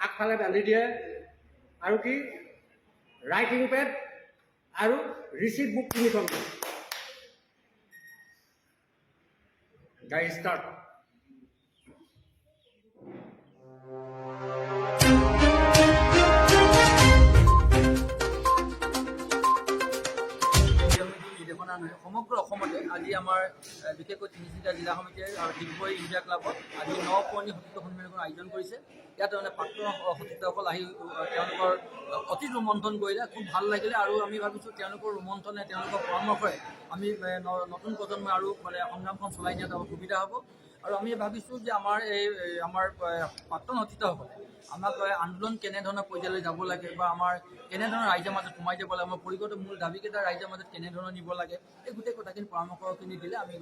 আগফালে বান্ধি দিয়ে আৰু কি ৰাইটিং পেড আৰু ৰিচিপ্ট বুক 3খন গাড়ী ষ্টাৰ্ট সমগ্ৰ অসমতে আজি আমাৰ বিশেষকৈ তিনিচুকীয়া জিলা সমিতিয়ে আৰু ডিগবৈ ইণ্ডিয়া ক্লাবত আজি নপুৰণি সতীৰ্থ সন্মিলনৰ আয়োজন কৰিছে। ইয়াত মানে প্ৰাক্তন সতীৰ্থসকল আহি তেওঁলোকৰ অতি ৰোমন্থন কৰিলে, খুব ভাল লাগিলে আৰু আমি ভাবিছোঁ তেওঁলোকৰ ৰোমন্থনে তেওঁলোকৰ পৰামৰ্শৰে আমি নতুন প্ৰজন্মই আৰু মানে সংগ্ৰামখন চলাই নিয়াত আমাৰ সুবিধা হ'ব। আৰু আমি ভাবিছোঁ যে আমাৰ প্ৰাক্তন সতীৰ্থসকলে আমাক আন্দোলন কেনেধৰণৰ পৰ্যায়লৈ যাব লাগে বা আমাৰ কেনেধৰণৰ ৰাইজৰ মাজত সোমাই যাব লাগে, আমাৰ পৰিগত মূল দাবীকেইটা ৰাইজৰ মাজত কেনেধৰণৰ নিব লাগে, এই গোটেই কথাখিনি পৰামৰ্শখিনি দিলে আমি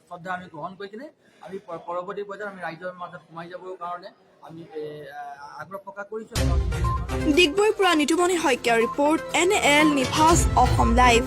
শ্ৰদ্ধা আমি গ্ৰহণ কৰি কিনে আমি পৰৱৰ্তী পৰ্যায়ত আমি ৰাইজৰ মাজত সোমাই যাবৰ কাৰণে আমি আগ্ৰহ প্ৰকাশ কৰিছোঁ। ডিগবৈৰ পৰা নিতুমণি শইকীয়াৰ ৰিপৰ্ট NL নিভাজ অসম লাইভ।